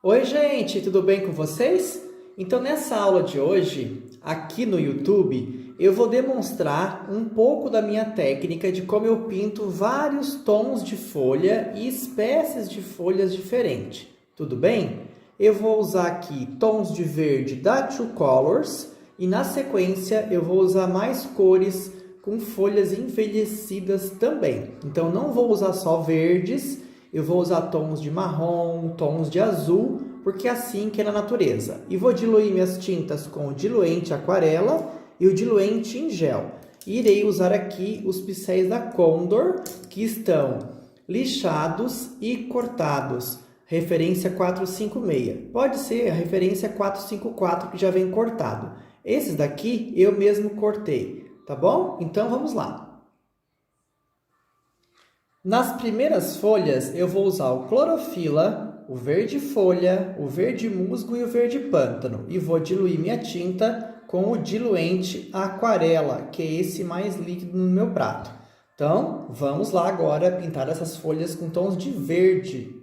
Oi, gente, tudo bem com vocês? Então, nessa aula de hoje, aqui no YouTube, eu vou demonstrar um pouco da minha técnica de como eu pinto vários tons de folha e espécies de folhas diferentes. Tudo bem? Eu vou usar aqui tons de verde da True Colors e, na sequência, eu vou usar mais cores com folhas envelhecidas também. Então, não vou usar só verdes. Eu vou usar tons de marrom, tons de azul, porque é assim que é na natureza. E vou diluir minhas tintas com o diluente aquarela e o diluente em gel. E irei usar aqui os pincéis da Condor, que estão lixados e cortados. Referência 456. Pode ser a referência 454, que já vem cortado. Esses daqui eu mesmo cortei, tá bom? Então vamos lá. Nas primeiras folhas, eu vou usar o clorofila, o verde folha, o verde musgo e o verde pântano. E vou diluir minha tinta com o diluente aquarela, que é esse mais líquido no meu prato. Então, vamos lá agora pintar essas folhas com tons de verde.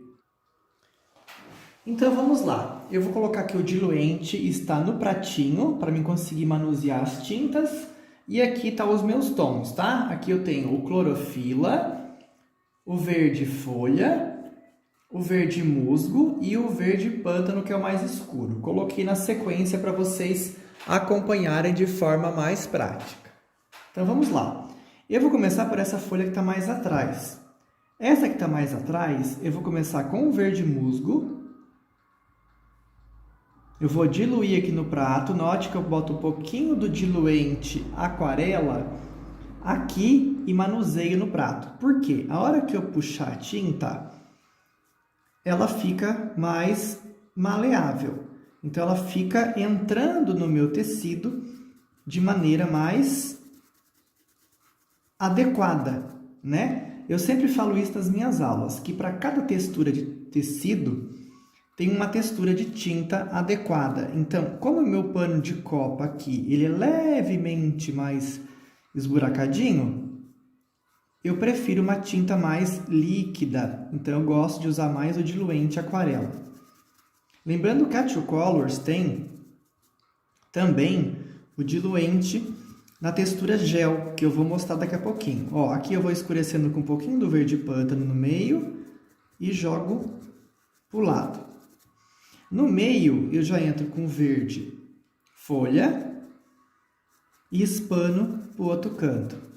Então, vamos lá. Eu vou colocar aqui o diluente, está no pratinho, para mim conseguir manusear as tintas. E aqui estão os meus tons, tá? Aqui eu tenho o clorofila, o verde folha, o verde musgo e o verde pântano, que é o mais escuro. Coloquei na sequência para vocês acompanharem de forma mais prática. Então vamos lá. Eu vou começar por essa folha que está mais atrás. Essa que está mais atrás, eu vou começar com o verde musgo. Eu vou diluir aqui no prato. Note que eu boto um pouquinho do diluente aquarela aqui e manuseio no prato. Por quê? A hora que eu puxar a tinta, ela fica mais maleável. Então, ela fica entrando no meu tecido de maneira mais adequada, né? Eu sempre falo isso nas minhas aulas, que para cada textura de tecido, tem uma textura de tinta adequada. Então, como o meu pano de copa aqui, ele é levemente mais esburacadinho, eu prefiro uma tinta mais líquida, então eu gosto de usar mais o diluente aquarela. Lembrando que a True Colors tem também o diluente na textura gel, que eu vou mostrar daqui a pouquinho. Ó, aqui eu vou escurecendo com um pouquinho do verde pântano no meio e jogo para o lado. No meio, eu já entro com verde folha e espano para o outro canto.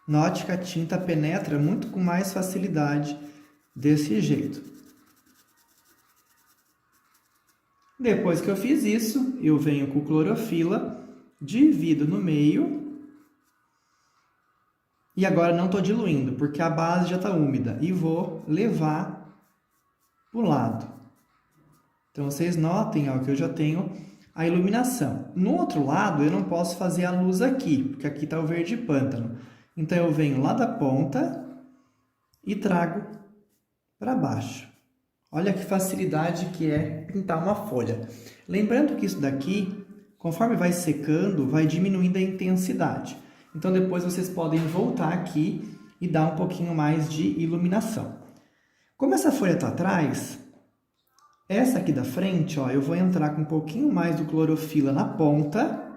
Note que a tinta penetra muito com mais facilidade desse jeito. Depois que eu fiz isso, eu venho com o clorofila, divido no meio. E agora não estou diluindo, porque a base já está úmida. E vou levar para o lado. Então, vocês notem ó, que eu já tenho a iluminação. No outro lado, eu não posso fazer a luz aqui, porque aqui está o verde pântano. Então, eu venho lá da ponta e trago para baixo. Olha que facilidade que é pintar uma folha. Lembrando que isso daqui, conforme vai secando, vai diminuindo a intensidade. Então, depois vocês podem voltar aqui e dar um pouquinho mais de iluminação. Como essa folha está atrás, essa aqui da frente, ó, eu vou entrar com um pouquinho mais do clorofila na ponta,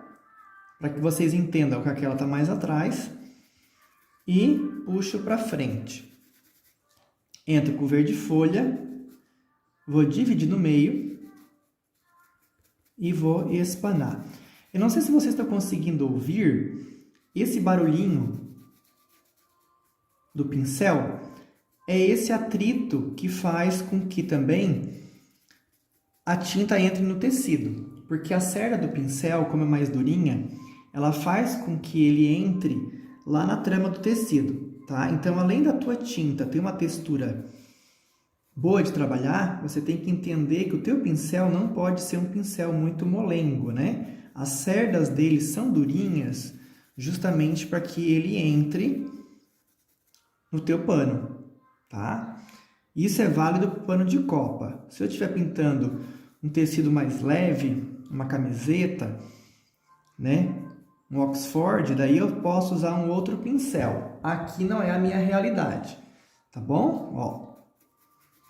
para que vocês entendam que aquela está mais atrás, e puxo para frente. Entro com verde folha, vou dividir no meio e vou espanar. Eu não sei se vocês estão conseguindo ouvir esse barulhinho do pincel, é esse atrito que faz com que também a tinta entra no tecido, porque a cerda do pincel, como é mais durinha, ela faz com que ele entre lá na trama do tecido, tá? Então, além da tua tinta ter uma textura boa de trabalhar, você tem que entender que o teu pincel não pode ser um pincel muito molengo, né? As cerdas dele são durinhas justamente para que ele entre no teu pano, tá? Isso é válido para o pano de copa. Se eu estiver pintando um tecido mais leve, uma camiseta, né? Um Oxford, daí eu posso usar um outro pincel. Aqui não é a minha realidade, tá bom? Ó.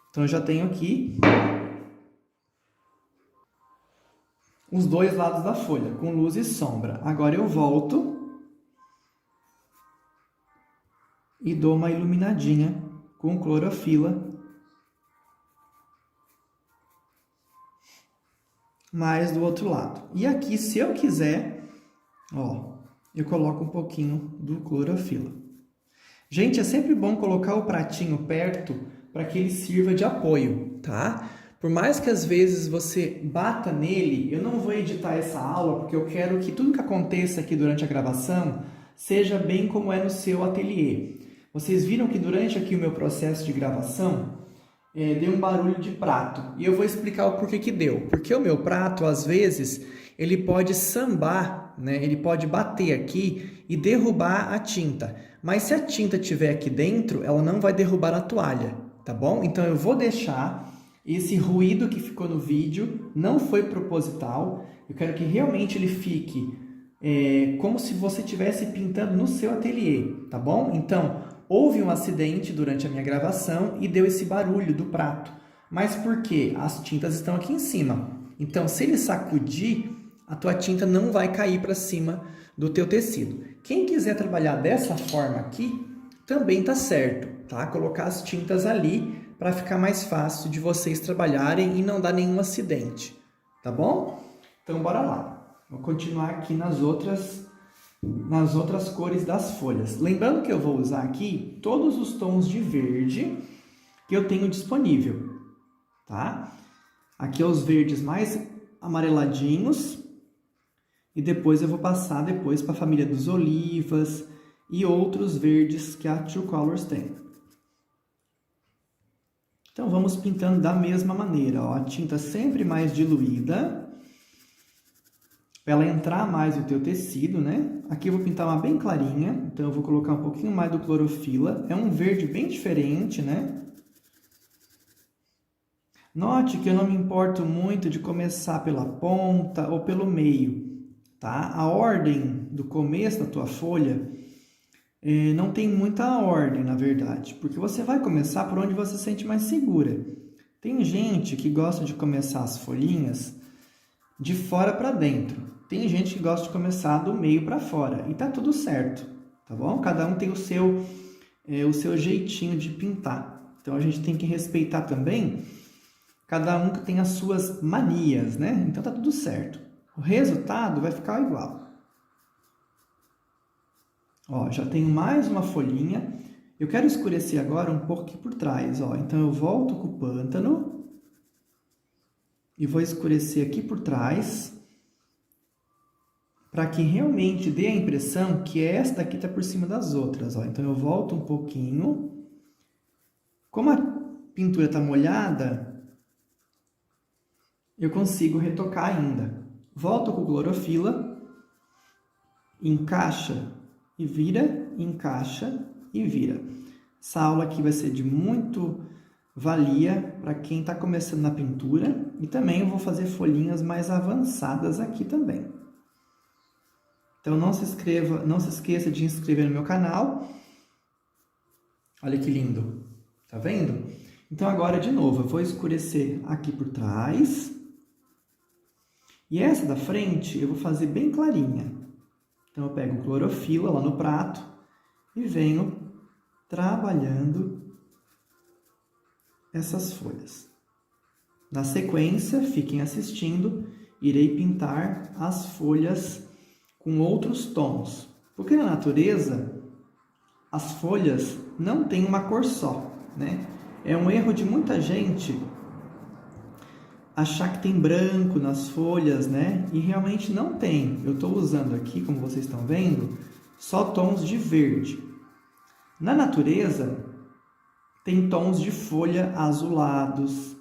Então, eu já tenho aqui os dois lados da folha, com luz e sombra. Agora eu volto e dou uma iluminadinha com clorofila, mais do outro lado. E aqui, se eu quiser, ó, eu coloco um pouquinho do clorofila. Gente, é sempre bom colocar o pratinho perto para que ele sirva de apoio, tá? Por mais que às vezes você bata nele, eu não vou editar essa aula porque eu quero que tudo que aconteça aqui durante a gravação seja bem como é no seu ateliê. Vocês viram que durante aqui o meu processo de gravação, deu um barulho de prato. E eu vou explicar o porquê que deu. Porque o meu prato, às vezes, ele pode sambar, né? Ele pode bater aqui e derrubar a tinta. Mas se a tinta estiver aqui dentro, ela não vai derrubar a toalha, tá bom? Então eu vou deixar esse ruído que ficou no vídeo, não foi proposital. Eu quero que realmente ele fique como se você estivesse pintando no seu ateliê, tá bom? Então, houve um acidente durante a minha gravação e deu esse barulho do prato. Mas por quê? As tintas estão aqui em cima. Então, se ele sacudir, a tua tinta não vai cair para cima do teu tecido. Quem quiser trabalhar dessa forma aqui, também tá certo, tá? Colocar as tintas ali para ficar mais fácil de vocês trabalharem e não dar nenhum acidente, tá bom? Então, bora lá. Vou continuar aqui nas outras cores das folhas. Lembrando que eu vou usar aqui todos os tons de verde que eu tenho disponível, tá? Aqui é os verdes mais amareladinhos e depois eu vou passar para a família dos olivas e outros verdes que a True Colors tem. Então vamos pintando da mesma maneira, ó, a tinta sempre mais diluída, para ela entrar mais no teu tecido, né? Aqui eu vou pintar uma bem clarinha, então eu vou colocar um pouquinho mais do clorofila. É um verde bem diferente, né? Note que eu não me importo muito de começar pela ponta ou pelo meio, tá? A ordem do começo da tua folha não tem muita ordem, na verdade, porque você vai começar por onde você se sente mais segura. Tem gente que gosta de começar as folhinhas de fora para dentro. Tem gente que gosta de começar do meio para fora. E tá tudo certo, tá bom? Cada um tem o seu jeitinho de pintar. Então, a gente tem que respeitar também cada um que tem as suas manias, né? Então, tá tudo certo. O resultado vai ficar igual. Ó, já tenho mais uma folhinha. Eu quero escurecer agora um pouco aqui por trás, ó. Então, eu volto com o pântano e vou escurecer aqui por trás, para que realmente dê a impressão que esta aqui está por cima das outras, ó. Então eu volto um pouquinho. Como a pintura está molhada, eu consigo retocar ainda. Volto com clorofila, encaixa e vira, encaixa e vira. Essa aula aqui vai ser de muito valia para quem está começando na pintura, e também eu vou fazer folhinhas mais avançadas aqui também. Então não se esqueça de inscrever no meu canal. Olha que lindo, tá vendo? Então agora de novo, eu vou escurecer aqui por trás. E essa da frente eu vou fazer bem clarinha. Então eu pego clorofila lá no prato e venho trabalhando essas folhas. Na sequência, fiquem assistindo, irei pintar as folhas com outros tons. Porque na natureza, as folhas não têm uma cor só, né? É um erro de muita gente achar que tem branco nas folhas, né? E realmente não tem. Eu estou usando aqui, como vocês estão vendo, só tons de verde. Na natureza, tem tons de folha azulados,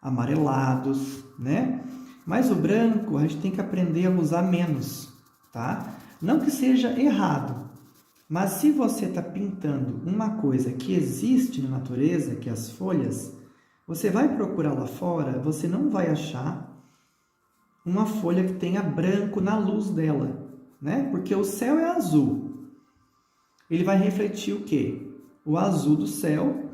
amarelados, né? Mas o branco a gente tem que aprender a usar menos, tá? Não que seja errado, mas se você está pintando uma coisa que existe na natureza, que é as folhas, você vai procurar lá fora, você não vai achar uma folha que tenha branco na luz dela, né? Porque o céu é azul. Ele vai refletir o quê? O azul do céu,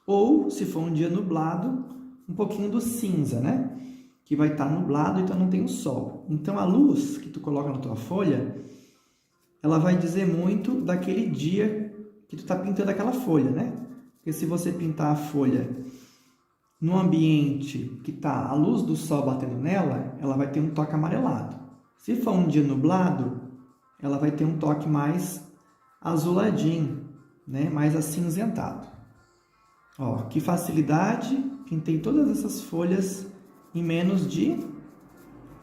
ou, se for um dia nublado, um pouquinho do cinza, né? que vai estar nublado, então não tem o sol. Então, a luz que tu coloca na tua folha, ela vai dizer muito daquele dia que tu está pintando aquela folha, né? Porque se você pintar a folha no ambiente que está a luz do sol batendo nela, ela vai ter um toque amarelado. Se for um dia nublado, ela vai ter um toque mais azuladinho, né? Mais acinzentado. Ó, que facilidade! Pintei todas essas folhas em menos de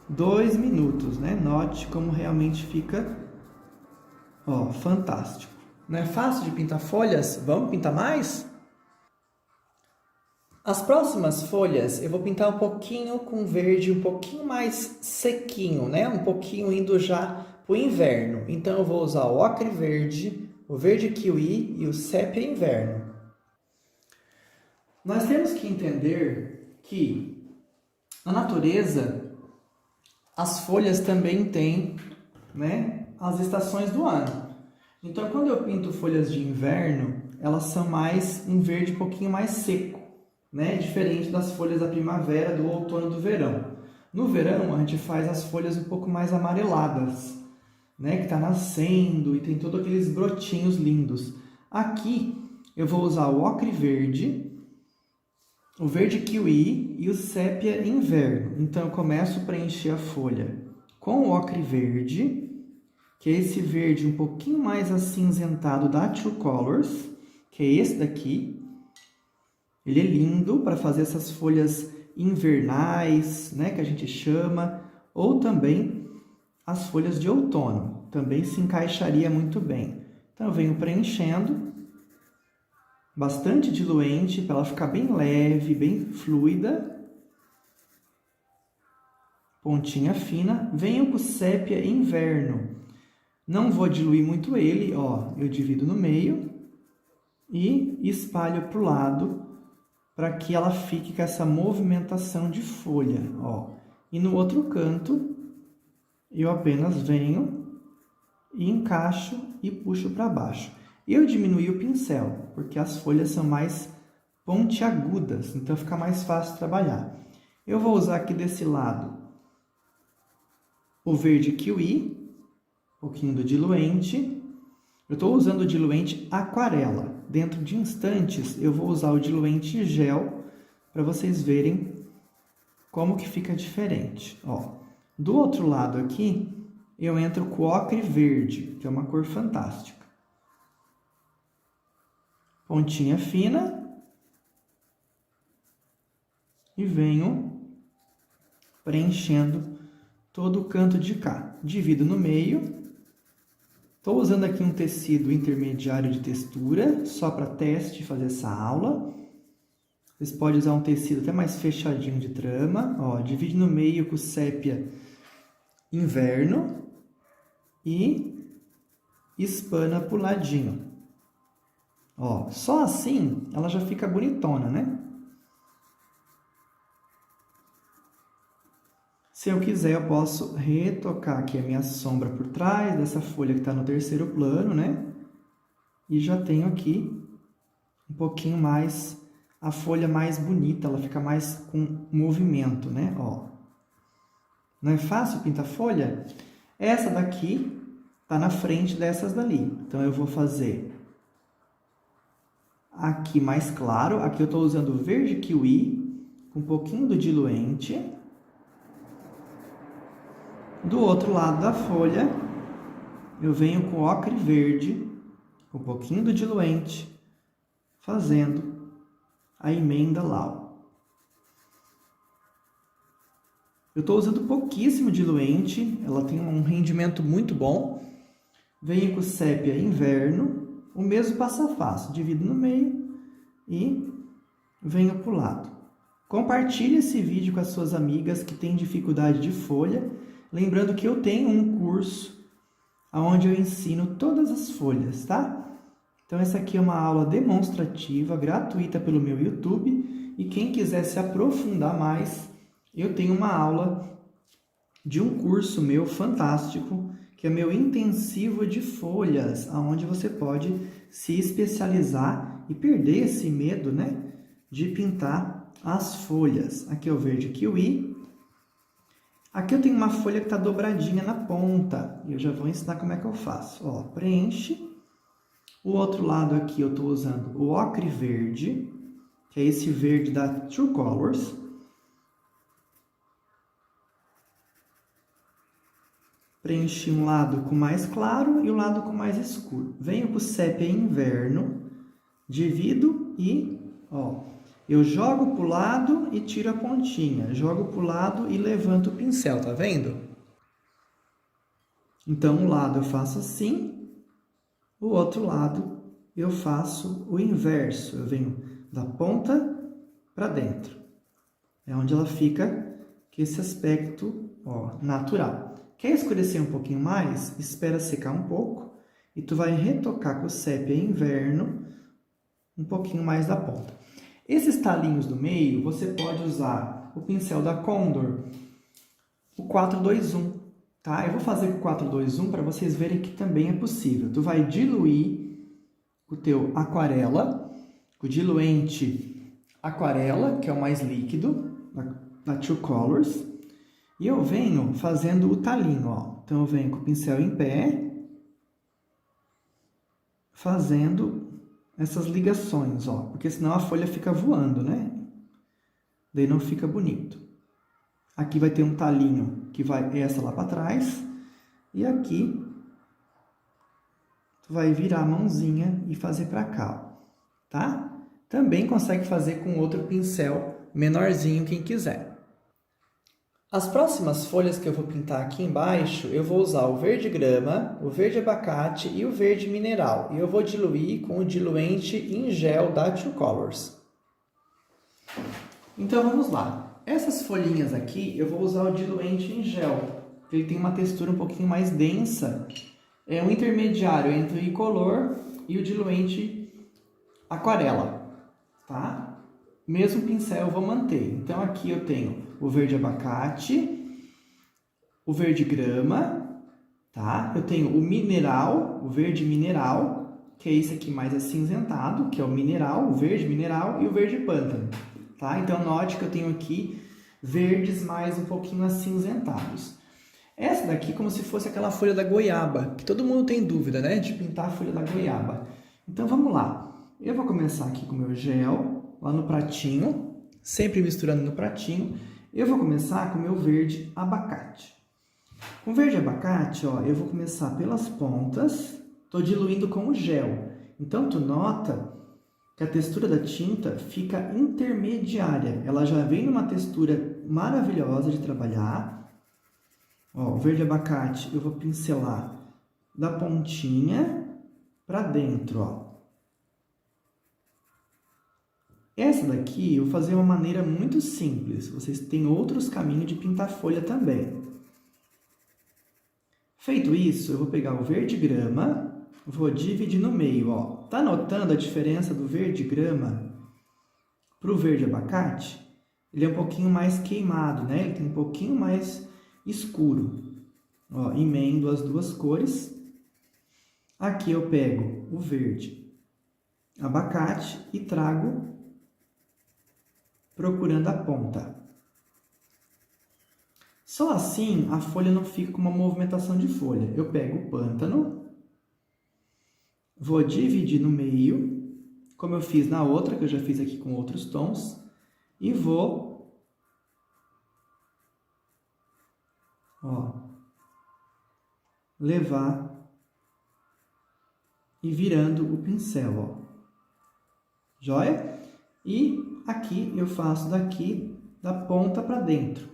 2 minutos, né? Note como realmente fica, ó, fantástico. Não é fácil de pintar folhas? Vamos pintar mais? As próximas folhas eu vou pintar um pouquinho com verde um pouquinho mais sequinho, né? Um pouquinho indo já para o inverno. Então eu vou usar o ocre verde, o verde kiwi e o sépia inverno. Nós temos que entender que na natureza as folhas também têm, né, as estações do ano. Então quando eu pinto folhas de inverno, elas são mais um verde um pouquinho mais seco, né? Diferente das folhas da primavera, do outono e do verão. No verão, a gente faz as folhas um pouco mais amareladas, né? Que está nascendo e tem todos aqueles brotinhos lindos. Aqui, eu vou usar o ocre verde, o verde kiwi e o sépia inverno. Então, eu começo a preencher a folha com o ocre verde, que é esse verde um pouquinho mais acinzentado da True Colors, que é esse daqui. Ele é lindo para fazer essas folhas invernais, né, que a gente chama, ou também as folhas de outono. Também se encaixaria muito bem. Então, eu venho preenchendo, bastante diluente, para ela ficar bem leve, bem fluida. Pontinha fina. Venho com sépia inverno. Não vou diluir muito ele, ó, eu divido no meio e espalho para o lado, para que ela fique com essa movimentação de folha, ó. E no outro canto, eu apenas venho e encaixo e puxo para baixo. Eu diminui o pincel, porque as folhas são mais pontiagudas, então fica mais fácil trabalhar. Eu vou usar aqui desse lado o verde kiwi, um pouquinho do diluente. Eu estou usando o diluente aquarela. Dentro de instantes, eu vou usar o diluente gel para vocês verem como que fica diferente. Ó, do outro lado aqui, eu entro com o ocre verde, que é uma cor fantástica. Pontinha fina. E venho preenchendo todo o canto de cá. Divido no meio. Estou usando aqui um tecido intermediário de textura, só para teste, fazer essa aula. Vocês podem usar um tecido até mais fechadinho de trama. Ó, divide no meio com sépia inverno e espana pro ladinho. Ó, só assim ela já fica bonitona, né? Se eu quiser, eu posso retocar aqui a minha sombra por trás dessa folha que está no terceiro plano, né? E já tenho aqui um pouquinho mais, a folha mais bonita, ela fica mais com movimento, né? Ó. Não é fácil pintar folha? Essa daqui está na frente dessas dali. Então, eu vou fazer aqui mais claro. Aqui eu estou usando o verde kiwi, com um pouquinho do diluente. Do outro lado da folha, eu venho com ocre verde, com um pouquinho do diluente, fazendo a emenda lá. Eu estou usando pouquíssimo diluente, ela tem um rendimento muito bom. Venho com sépia inverno, o mesmo passo a passo, divido no meio e venho para o lado. Compartilhe esse vídeo com as suas amigas que têm dificuldade de folha. Lembrando que eu tenho um curso onde eu ensino todas as folhas, tá? Então, essa aqui é uma aula demonstrativa, gratuita pelo meu YouTube. E quem quiser se aprofundar mais, eu tenho uma aula de um curso meu fantástico, que é meu intensivo de folhas, onde você pode se especializar e perder esse medo, né, de pintar as folhas. Aqui é o verde kiwi. Aqui eu tenho uma folha que está dobradinha na ponta. E eu já vou ensinar como é que eu faço. Ó, preenche. O outro lado aqui eu estou usando o ocre verde, que é esse verde da True Colors. Preenchi um lado com mais claro e o lado com mais escuro. Venho com o sépia inverno, divido e, ó, eu jogo pro lado e tiro a pontinha. Jogo pro lado e levanto o pincel, tá vendo? Então, um lado eu faço assim, o outro lado eu faço o inverso. Eu venho da ponta para dentro. É onde ela fica com esse aspecto, ó, natural. Quer escurecer um pouquinho mais? Espera secar um pouco e tu vai retocar com o sépia inverno um pouquinho mais da ponta. Esses talinhos do meio, você pode usar o pincel da Condor, o 421, tá? Eu vou fazer com o 421 para vocês verem que também é possível. Tu vai diluir o teu aquarela, o diluente aquarela, que é o mais líquido, da True Colors. E eu venho fazendo o talinho, ó. Então, eu venho com o pincel em pé, fazendo essas ligações, ó. Porque senão a folha fica voando, né? Daí não fica bonito. Aqui vai ter um talinho que vai essa lá para trás. E aqui, tu vai virar a mãozinha e fazer para cá, ó. Tá? Também consegue fazer com outro pincel menorzinho, quem quiser. As próximas folhas que eu vou pintar aqui embaixo, eu vou usar o verde grama, o verde abacate e o verde mineral. E eu vou diluir com o diluente em gel da True Colors. Então vamos lá. Essas folhinhas aqui, eu vou usar o diluente em gel. Ele tem uma textura um pouquinho mais densa. É um intermediário entre o incolor e o diluente aquarela, tá? Mesmo pincel eu vou manter. Então, aqui eu tenho o verde abacate, o verde grama, tá? Eu tenho o mineral, o verde mineral, que é esse aqui mais acinzentado, que é o mineral, o verde mineral e o verde pântano, tá? Então, note que eu tenho aqui verdes mais um pouquinho acinzentados. Essa daqui é como se fosse aquela folha da goiaba, que todo mundo tem dúvida, né? De pintar a folha da goiaba. Então, vamos lá. Eu vou começar aqui com o meu gel, lá no pratinho, sempre misturando no pratinho. Eu vou começar com o meu verde abacate. Com o verde abacate, ó, eu vou começar pelas pontas, tô diluindo com o gel. Então, tu nota que a textura da tinta fica intermediária. Ela já vem numa textura maravilhosa de trabalhar. Ó, o verde abacate eu vou pincelar da pontinha para dentro, ó. Essa daqui eu vou fazer uma maneira muito simples. Vocês têm outros caminhos de pintar folha também. Feito isso, eu vou pegar o verde grama, vou dividir no meio, ó. Tá notando a diferença do verde grama pro verde abacate? Ele é um pouquinho mais queimado, né? Ele tem um pouquinho mais escuro. Ó, emendo as duas cores. Aqui eu pego o verde abacate e trago procurando a ponta. Só assim a folha não fica com uma movimentação de folha. Eu pego o pântano, vou dividir no meio, como eu fiz na outra, que eu já fiz aqui com outros tons, e vou, ó, levar e virando o pincel, ó. Joia? E aqui eu faço daqui da ponta para dentro.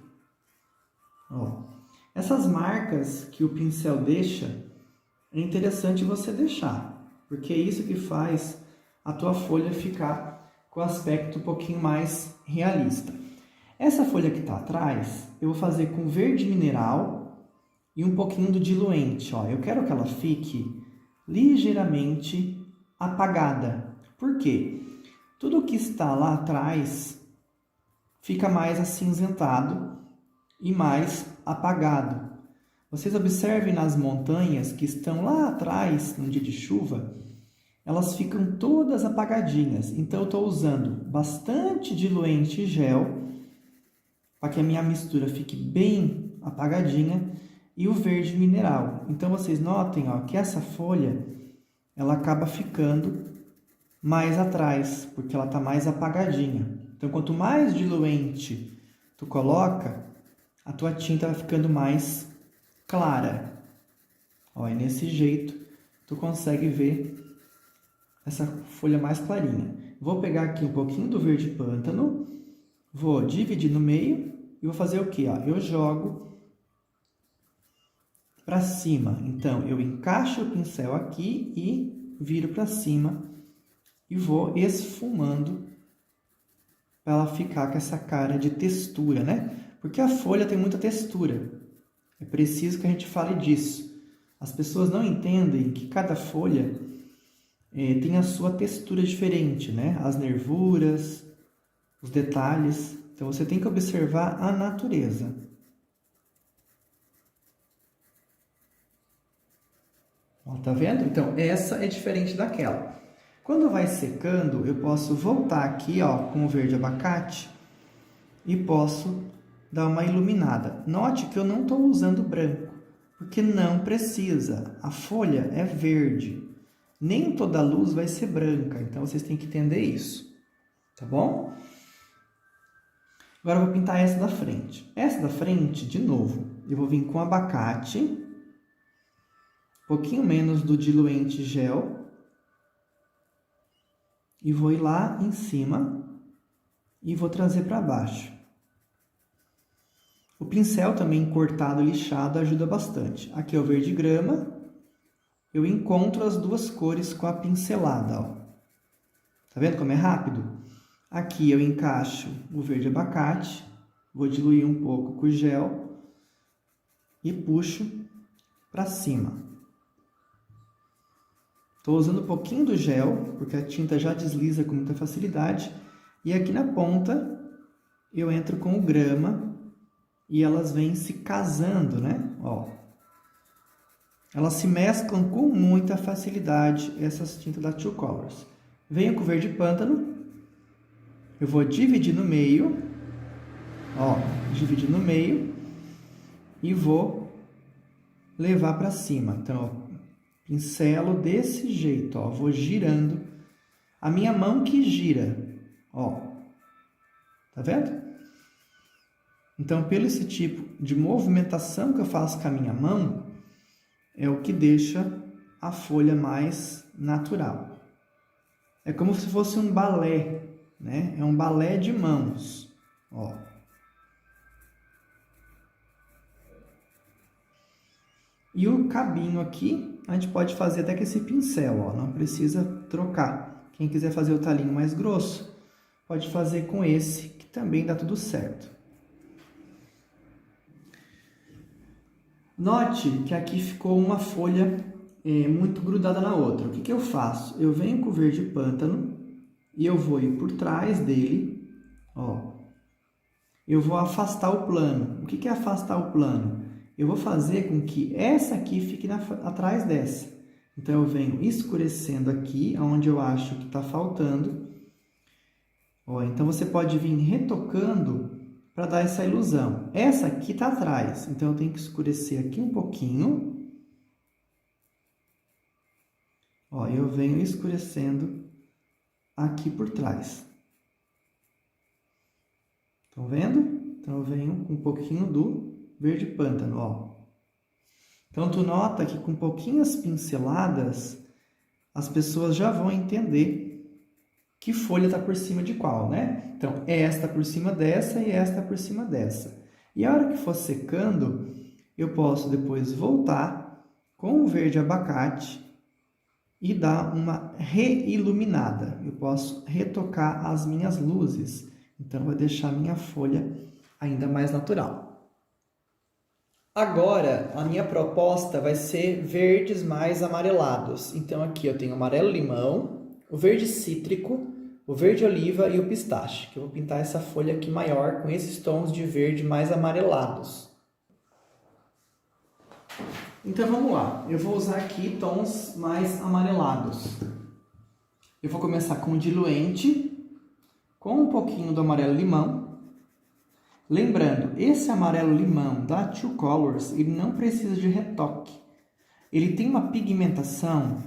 Ó. Essas marcas que o pincel deixa, é interessante você deixar, porque é isso que faz a tua folha ficar com o aspecto um pouquinho mais realista. Essa folha que está atrás, eu vou fazer com verde mineral e um pouquinho do diluente. Ó. Eu quero que ela fique ligeiramente apagada. Por quê? Tudo que está lá atrás fica mais acinzentado e mais apagado. Vocês observem nas montanhas que estão lá atrás, num dia de chuva, elas ficam todas apagadinhas. Então, eu estou usando bastante diluente e gel para que a minha mistura fique bem apagadinha, e o verde mineral. Então, vocês notem, ó, que essa folha, ela acaba ficando mais atrás, porque ela está mais apagadinha. Então, quanto mais diluente tu coloca, a tua tinta vai ficando mais clara. Ó, e nesse jeito, tu consegue ver essa folha mais clarinha. Vou pegar aqui um pouquinho do verde pântano, vou dividir no meio e vou fazer o quê? Ó, eu jogo para cima. Então, eu encaixo o pincel aqui e viro para cima e vou esfumando para ela ficar com essa cara de textura, né? Porque a folha tem muita textura. É preciso que a gente fale disso. As pessoas não entendem que cada folha tem a sua textura diferente, né? As nervuras, os detalhes. Então, você tem que observar a natureza. Ó, tá vendo? Então, essa é diferente daquela. Quando vai secando, eu posso voltar aqui, ó, com o verde abacate e posso dar uma iluminada. Note que eu não estou usando branco, porque não precisa. A folha é verde. Nem toda luz vai ser branca, então vocês têm que entender isso, tá bom? Agora eu vou pintar essa da frente. Essa da frente, de novo, eu vou vir com abacate, um pouquinho menos do diluente gel, e vou ir lá em cima e vou trazer para baixo. O pincel também cortado, lixado, ajuda bastante. Aqui é o verde grama. Eu encontro as duas cores com a pincelada, ó. Tá vendo como é rápido? Aqui eu encaixo o verde abacate, vou diluir um pouco com o gel e puxo para cima. Estou usando um pouquinho do gel, porque a tinta já desliza com muita facilidade. E aqui na ponta eu entro com o grama e elas vêm se casando, né? Ó. Elas se mesclam com muita facilidade, essas tintas da Two Colors. Venho com o verde pântano, eu vou dividir no meio, ó, dividir no meio e vou levar para cima. Então, ó, pincelo desse jeito, ó, vou girando. A minha mão que gira, ó, tá vendo? Então, pelo esse tipo de movimentação que eu faço com a minha mão, é o que deixa a folha mais natural. É como se fosse um balé, né? É um balé de mãos, ó. E o cabinho aqui, a gente pode fazer até com esse pincel, ó. Não precisa trocar. Quem quiser fazer o talinho mais grosso, pode fazer com esse, que também dá tudo certo. Note que aqui ficou uma folha muito grudada na outra. O que que eu faço? Eu venho com o verde pântano e eu vou ir por trás dele, ó. Eu vou afastar o plano. O que que é afastar o plano? Eu vou fazer com que essa aqui fique atrás dessa. Então, eu venho escurecendo aqui, onde eu acho que está faltando. Ó, então, você pode vir retocando para dar essa ilusão. Essa aqui está atrás, então eu tenho que escurecer aqui um pouquinho. Ó, eu venho escurecendo aqui por trás. Estão vendo? Então eu venho com um pouquinho do verde pântano, ó. Então tu nota que com pouquinhas pinceladas as pessoas já vão entender que folha está por cima de qual, né? Então, esta por cima dessa e esta por cima dessa. E a hora que for secando, eu posso depois voltar com o verde abacate e dar uma reiluminada. Eu posso retocar as minhas luzes. Então, vai deixar a minha folha ainda mais natural. Agora, a minha proposta vai ser verdes mais amarelados. Então, aqui eu tenho amarelo limão, o verde cítrico, o verde oliva e o pistache, que eu vou pintar essa folha aqui maior com esses tons de verde mais amarelados. Então vamos lá, eu vou usar aqui tons mais amarelados. Eu vou começar com o diluente, com um pouquinho do amarelo limão, Lembrando, esse amarelo limão da Two Colors, ele não precisa de retoque. Ele tem uma pigmentação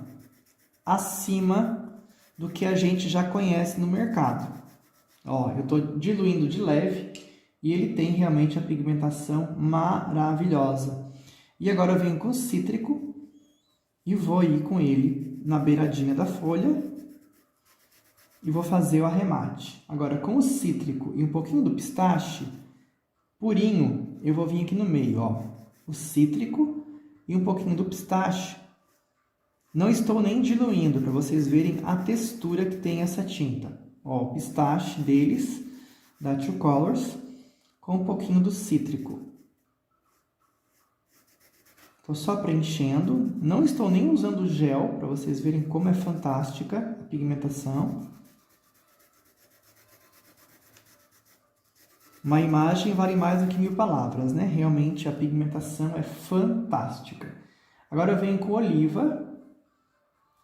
acima do que a gente já conhece no mercado. Ó, eu estou diluindo de leve e ele tem realmente a pigmentação maravilhosa. E agora eu venho com o cítrico e vou ir com ele na beiradinha da folha e vou fazer o arremate. Agora, com o cítrico e um pouquinho do pistache purinho, eu vou vir aqui no meio, ó. O cítrico e um pouquinho do pistache. Não estou nem diluindo, para vocês verem a textura que tem essa tinta. Ó, o pistache deles, da Two Colors, com um pouquinho do cítrico. Estou só preenchendo, não estou nem usando gel, para vocês verem como é fantástica a pigmentação. Uma imagem vale mais do que 1000 palavras, né? Realmente a pigmentação é fantástica. Agora eu venho com oliva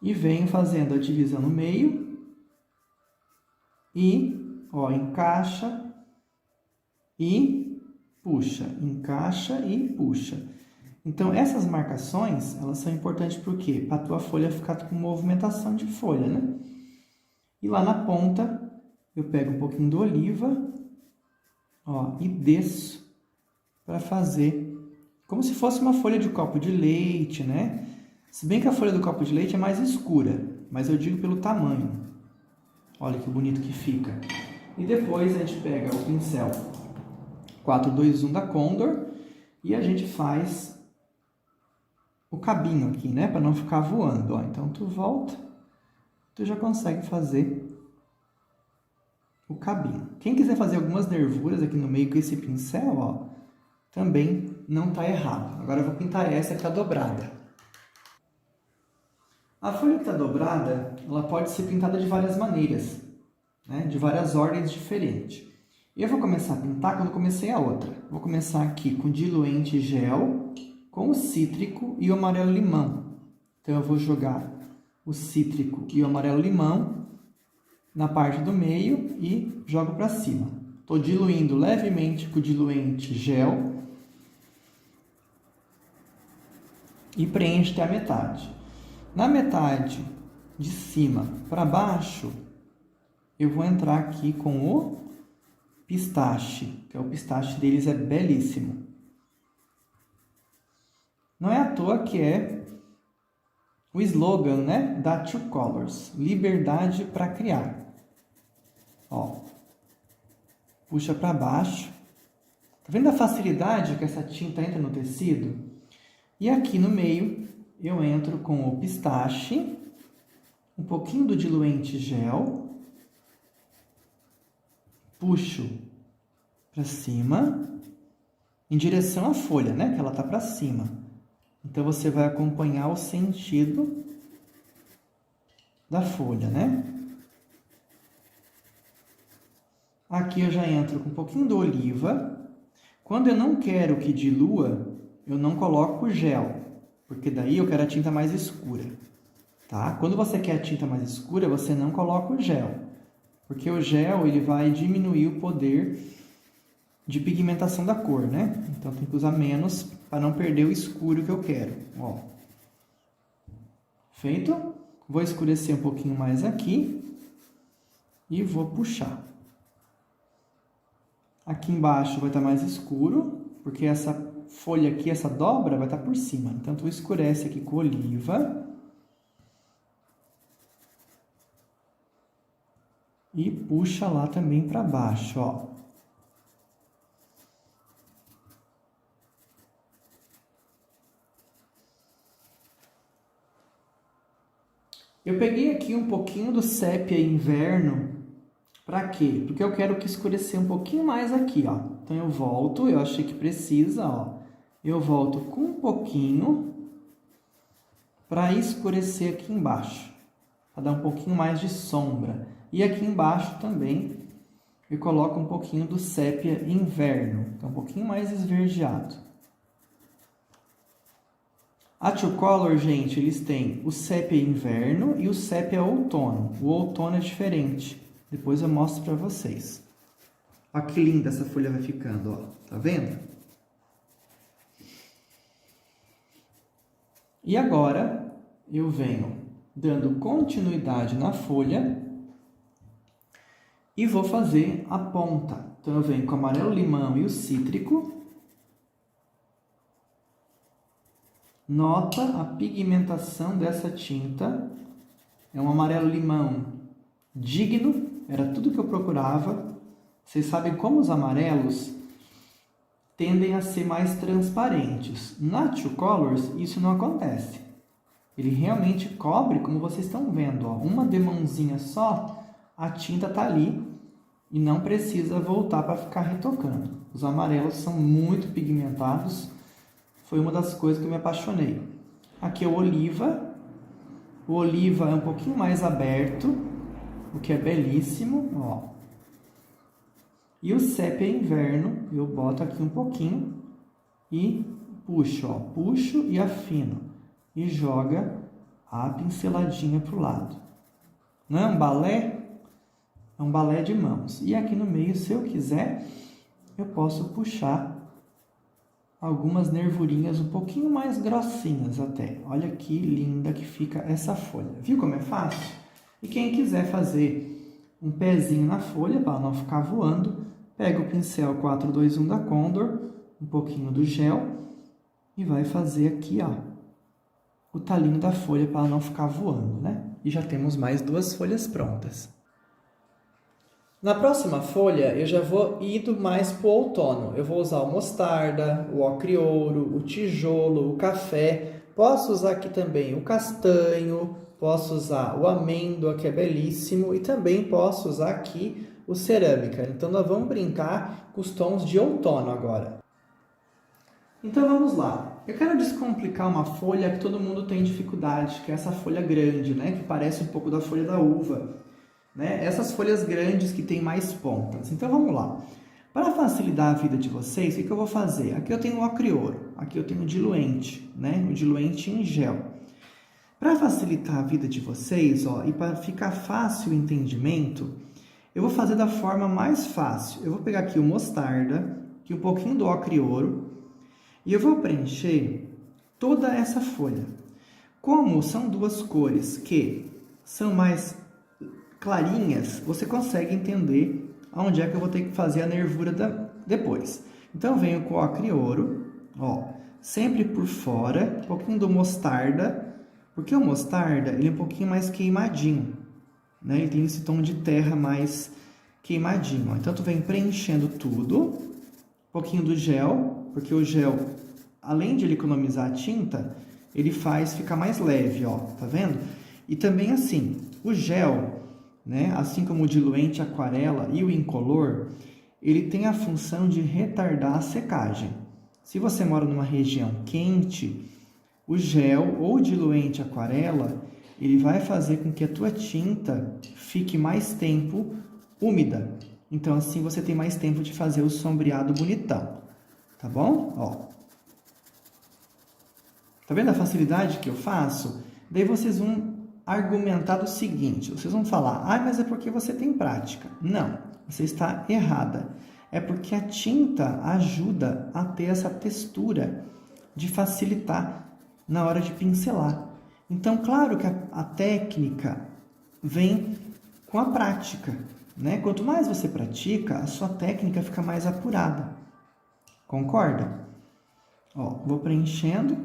e venho fazendo a divisão no meio e, ó, encaixa e puxa, encaixa e puxa. Então, essas marcações, elas são importantes por quê? Para a tua folha ficar com movimentação de folha, né? E lá na ponta, eu pego um pouquinho do oliva, ó, e desço para fazer como se fosse uma folha de copo de leite, né? Se bem que a folha do copo de leite é mais escura, mas eu digo pelo tamanho. Olha que bonito que fica. E depois a gente pega o pincel 421 da Condor e a gente faz o cabinho aqui, né? Para não ficar voando, ó. Então, tu volta, tu já consegue fazer o cabinho. Quem quiser fazer algumas nervuras aqui no meio com esse pincel, ó, também não tá errado. Agora eu vou pintar essa que tá dobrada. A folha que tá dobrada, ela pode ser pintada de várias maneiras, né? De várias ordens diferentes. Eu vou começar a pintar quando comecei a outra. Vou começar aqui com diluente gel, com o cítrico e o amarelo limão. Então, eu vou jogar o cítrico e o amarelo limão na parte do meio e jogo para cima. Estou diluindo levemente com o diluente gel e preencho até a metade. Na metade de cima para baixo, eu vou entrar aqui com o pistache, que é o pistache deles é belíssimo. Não é à toa que é o slogan, né, da Two Colors, liberdade para criar. Ó, puxa para baixo. Tá vendo a facilidade que essa tinta entra no tecido? E aqui no meio eu entro com o pistache, um pouquinho do diluente gel, puxo para cima, em direção à folha, né, que ela tá para cima. Então, você vai acompanhar o sentido da folha, né? Aqui eu já entro com um pouquinho do oliva. Quando eu não quero que dilua, eu não coloco gel, porque daí eu quero a tinta mais escura, tá? Quando você quer a tinta mais escura, você não coloca o gel, porque o gel ele vai diminuir o poder de pigmentação da cor, né? Então, tem que usar menos para não perder o escuro que eu quero, ó. Feito? Vou escurecer um pouquinho mais aqui e vou puxar. Aqui embaixo vai estar mais escuro, porque essa folha aqui, essa dobra, vai estar por cima. Então, tu escurece aqui com oliva. E puxa lá também para baixo, ó. Eu peguei aqui um pouquinho do sépia inverno. Para quê? Porque eu quero que escurecer um pouquinho mais aqui, ó. Então, eu volto, eu achei que precisa, ó. Eu volto com um pouquinho para escurecer aqui embaixo. Para dar um pouquinho mais de sombra. E aqui embaixo também eu coloco um pouquinho do sépia inverno. Então, um pouquinho mais esverdeado. A Two Color, gente, eles têm o sépia inverno e o sépia outono. O outono é diferente. Depois eu mostro para vocês. Olha que linda essa folha vai ficando, ó. Tá vendo? E agora, eu venho dando continuidade na folha e vou fazer a ponta. Então, eu venho com o amarelo limão e o cítrico. Nota a pigmentação dessa tinta. É um amarelo limão digno, era tudo que eu procurava. Vocês sabem como os amarelos tendem a ser mais transparentes. Na True Colors, isso não acontece. Ele realmente cobre, como vocês estão vendo, ó, uma demãozinha só, a tinta está ali e não precisa voltar para ficar retocando. Os amarelos são muito pigmentados, foi uma das coisas que eu me apaixonei. Aqui é o oliva. O oliva é um pouquinho mais aberto, o que é belíssimo, ó. E o sépia inverno, eu boto aqui um pouquinho e puxo, ó. Puxo e afino. E joga a pinceladinha pro lado. Não é um balé? É um balé de mãos. E aqui no meio, se eu quiser, eu posso puxar algumas nervurinhas um pouquinho mais grossinhas até. Olha que linda que fica essa folha. Viu como é fácil? E quem quiser fazer um pezinho na folha, para não ficar voando, pega o pincel 421 da Condor, um pouquinho do gel, e vai fazer aqui, ó, o talinho da folha para não ficar voando, né? E já temos mais 2 folhas prontas. Na próxima folha, eu já vou indo mais para o outono. Eu vou usar o mostarda, o ocre ouro, o tijolo, o café. Posso usar aqui também o castanho, posso usar o amêndoa, que é belíssimo, e também posso usar aqui o cerâmica. Então, nós vamos brincar com os tons de outono agora. Então, vamos lá. Eu quero descomplicar uma folha que todo mundo tem dificuldade, que é essa folha grande, né? Que parece um pouco da folha da uva. Né? Essas folhas grandes que tem mais pontas. Então, vamos lá. Para facilitar a vida de vocês, o que eu vou fazer? Aqui eu tenho o ocre ouro, aqui eu tenho o diluente, né? O diluente em gel. Para facilitar a vida de vocês, ó, e para ficar fácil o entendimento, eu vou fazer da forma mais fácil. Eu vou pegar aqui o mostarda, aqui um pouquinho do ocre ouro, e eu vou preencher toda essa folha. Como são 2 cores que são mais clarinhas, você consegue entender onde é que eu vou ter que fazer a nervura depois. Então, eu venho com o ocre ouro, ó, sempre por fora, um pouquinho do mostarda, porque o mostarda ele é um pouquinho mais queimadinho, né? Ele tem esse tom de terra mais queimadinho, ó. Então, tu vem preenchendo tudo, um pouquinho do gel, porque o gel, além de ele economizar a tinta, ele faz ficar mais leve, ó, tá vendo? E também assim, o gel, né, assim como o diluente aquarela e o incolor, ele tem a função de retardar a secagem. Se você mora numa região quente, o gel ou o diluente aquarela, ele vai fazer com que a tua tinta fique mais tempo úmida. Então, assim você tem mais tempo de fazer o sombreado bonitão. Tá bom? Ó. Tá vendo a facilidade que eu faço? Daí vocês vão argumentar o seguinte, vocês vão falar, mas é porque você tem prática. Não, você está errada. É porque a tinta ajuda a ter essa textura de facilitar na hora de pincelar. Então, claro que a técnica vem com a prática, né? Quanto mais você pratica, a sua técnica fica mais apurada. Concorda? Ó, vou preenchendo.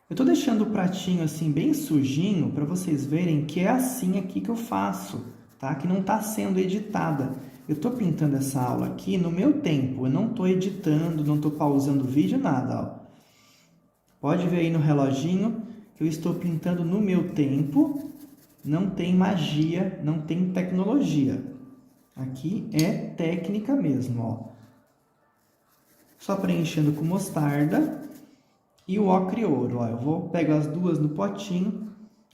Eu tô deixando o pratinho assim bem sujinho para vocês verem que é assim aqui que eu faço, tá? Que não está sendo editada. Eu tô pintando essa aula aqui no meu tempo, eu não tô editando, não tô pausando o vídeo, nada, ó. Pode ver aí no reloginho que eu estou pintando no meu tempo, não tem magia, não tem tecnologia. Aqui é técnica mesmo, ó. Só preenchendo com mostarda. E o ocre ouro, ó, eu vou pegar as 2 no potinho,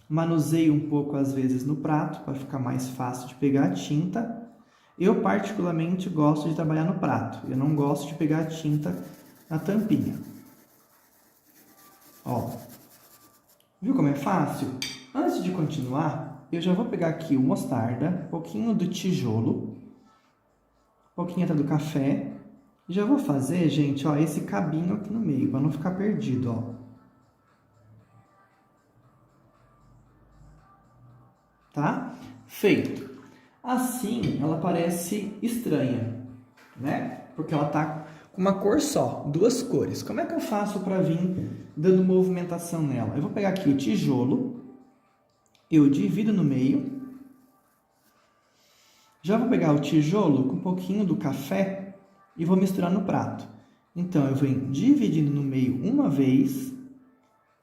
manuseio um pouco às vezes no prato, para ficar mais fácil de pegar a tinta. Eu particularmente gosto de trabalhar no prato, eu não gosto de pegar a tinta na tampinha. Ó, viu como é fácil? Antes de continuar, eu já vou pegar aqui o mostarda, um pouquinho do tijolo, um pouquinho até do café. E já vou fazer, gente, ó, esse cabinho aqui no meio, para não ficar perdido, ó. Tá? Feito. Assim, ela parece estranha, né? Porque ela tá com uma cor só, duas cores. Como é que eu faço para vir dando movimentação nela? Eu vou pegar aqui o tijolo, eu divido no meio. Já vou pegar o tijolo com um pouquinho do café e vou misturar no prato. Então, eu venho dividindo no meio uma vez,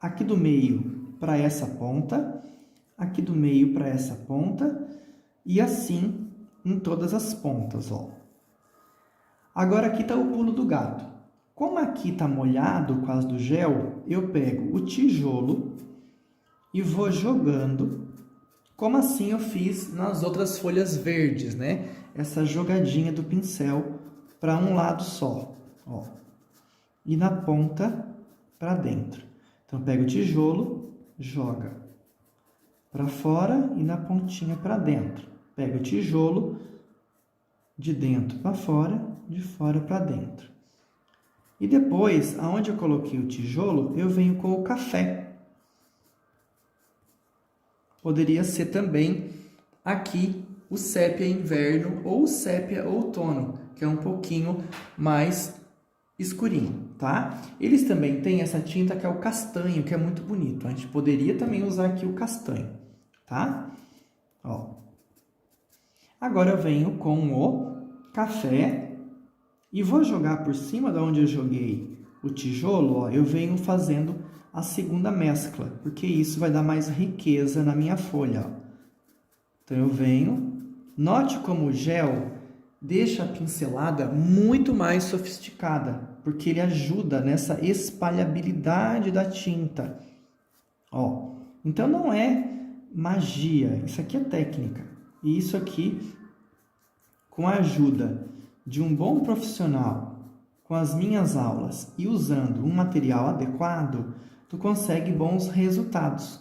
aqui do meio para essa ponta, aqui do meio para essa ponta, e assim em todas as pontas, ó. Agora aqui está o pulo do gato. Como aqui está molhado por causa do gel, eu pego o tijolo e vou jogando, como assim eu fiz nas outras folhas verdes, né? Essa jogadinha do pincel para um lado só, ó. E na ponta para dentro. Então, pega o tijolo, joga para fora e na pontinha para dentro. Pega o tijolo de dentro para fora, de fora para dentro. E depois, aonde eu coloquei o tijolo, eu venho com o café. Poderia ser também aqui o sépia inverno ou o sépia outono, que é um pouquinho mais escurinho, tá? Eles também têm essa tinta que é o castanho, que é muito bonito. A gente poderia também usar aqui o castanho, tá? Ó. Agora eu venho com o café e vou jogar por cima da onde eu joguei o tijolo, ó, eu venho fazendo a segunda mescla, porque isso vai dar mais riqueza na minha folha, ó. Então eu venho, note como o gel deixa a pincelada muito mais sofisticada, porque ele ajuda nessa espalhabilidade da tinta. Ó, então não é magia, isso aqui é técnica. E isso aqui, com a ajuda de um bom profissional, com as minhas aulas e usando um material adequado, tu consegue bons resultados.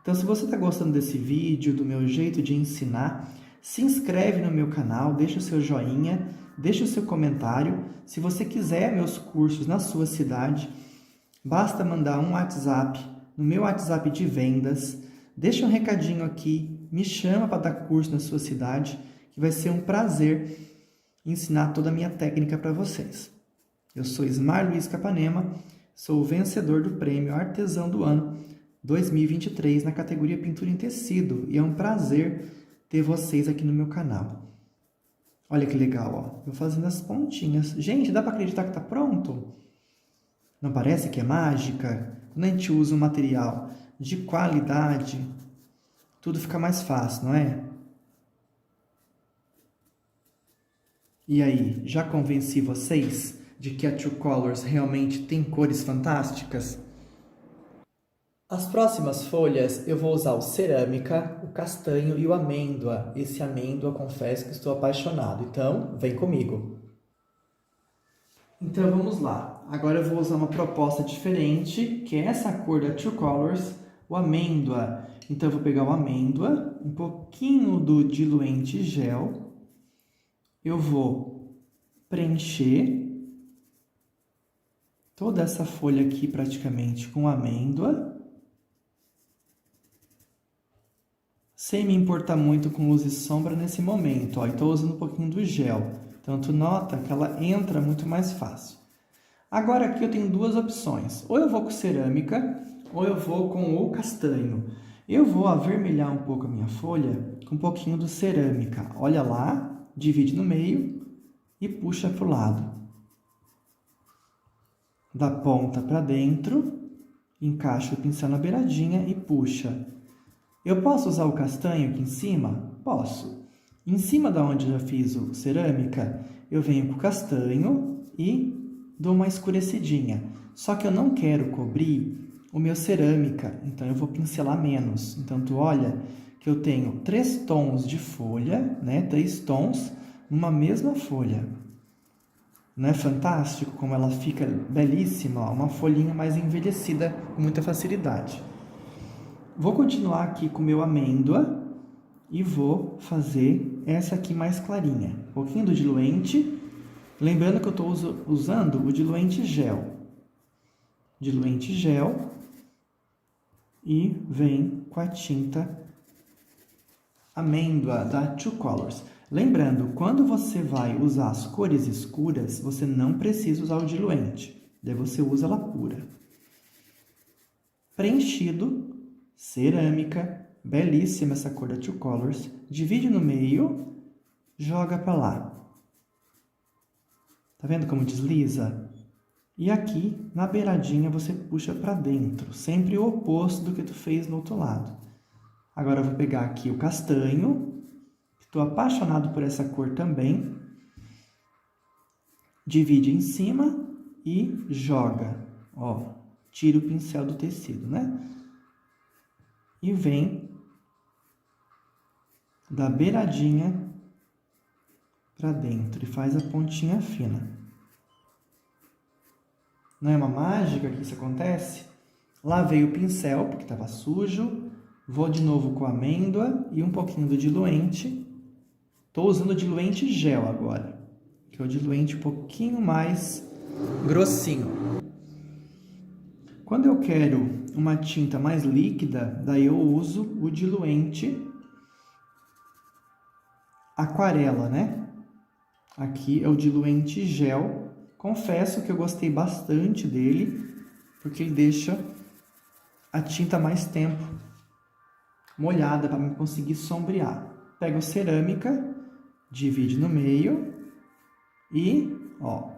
Então, se você está gostando desse vídeo, do meu jeito de ensinar, se inscreve no meu canal, deixa o seu joinha, deixa o seu comentário. Se você quiser meus cursos na sua cidade, basta mandar um WhatsApp no meu WhatsApp de vendas, deixa um recadinho aqui, me chama para dar curso na sua cidade, que vai ser um prazer ensinar toda a minha técnica para vocês. Eu sou Ismar Luiz Capanema, sou o vencedor do Prêmio Artesão do Ano 2023 na categoria Pintura em Tecido e é um prazer ter vocês aqui no meu canal. Olha que legal, ó. Eu fazendo as pontinhas. Gente, dá para acreditar que tá pronto? Não parece que é mágica? Quando a gente usa um material de qualidade, tudo fica mais fácil, não é? E aí, já convenci vocês de que a True Colors realmente tem cores fantásticas? As próximas folhas eu vou usar o cerâmica, o castanho e o amêndoa. Esse amêndoa, confesso que estou apaixonado, então vem comigo. Então vamos lá, agora eu vou usar uma proposta diferente, que é essa cor da True Colors, o amêndoa. Então eu vou pegar o amêndoa, um pouquinho do diluente gel, eu vou preencher toda essa folha aqui praticamente com amêndoa, sem me importar muito com luz e sombra nesse momento, ó, e estou usando um pouquinho do gel, então tu nota que ela entra muito mais fácil. Agora aqui eu tenho duas opções, ou eu vou com cerâmica, ou eu vou com o castanho. Eu vou avermelhar um pouco a minha folha com um pouquinho do cerâmica, olha lá, divide no meio e puxa para o lado. Da ponta para dentro, encaixa o pincel na beiradinha e puxa. Eu posso usar o castanho aqui em cima? Posso. Em cima da onde eu já fiz o cerâmica, eu venho com o castanho e dou uma escurecidinha. Só que eu não quero cobrir o meu cerâmica, então eu vou pincelar menos. Então, tu olha que eu tenho 3 tons de folha, né? 3 tons numa mesma folha. Não é fantástico como ela fica belíssima? Ó, uma folhinha mais envelhecida com muita facilidade. Vou continuar aqui com o meu amêndoa e vou fazer essa aqui mais clarinha. Um pouquinho do diluente. Lembrando que eu estou usando o diluente gel. Diluente gel. E vem com a tinta amêndoa da Two Colors. Lembrando, quando você vai usar as cores escuras, você não precisa usar o diluente. Daí você usa ela pura. Preenchido, cerâmica, belíssima essa cor da Two Colors. Divide no meio, joga para lá. Tá vendo como desliza? E aqui, na beiradinha, você puxa para dentro, sempre o oposto do que tu fez no outro lado. Agora eu vou pegar aqui o castanho, estou apaixonado por essa cor também. Divide em cima e joga. Ó, tira o pincel do tecido, né? E vem da beiradinha para dentro e faz a pontinha fina. Não é uma mágica que isso acontece? Lavei o pincel porque estava sujo. Vou de novo com a amêndoa e um pouquinho do diluente. Estou usando o diluente gel agora, que é o diluente um pouquinho mais grossinho. Quando eu quero uma tinta mais líquida, daí eu uso o diluente aquarela, né? Aqui é o diluente gel. Confesso que eu gostei bastante dele, porque ele deixa a tinta mais tempo molhada para eu conseguir sombrear. Pego cerâmica, divide no meio e, ó,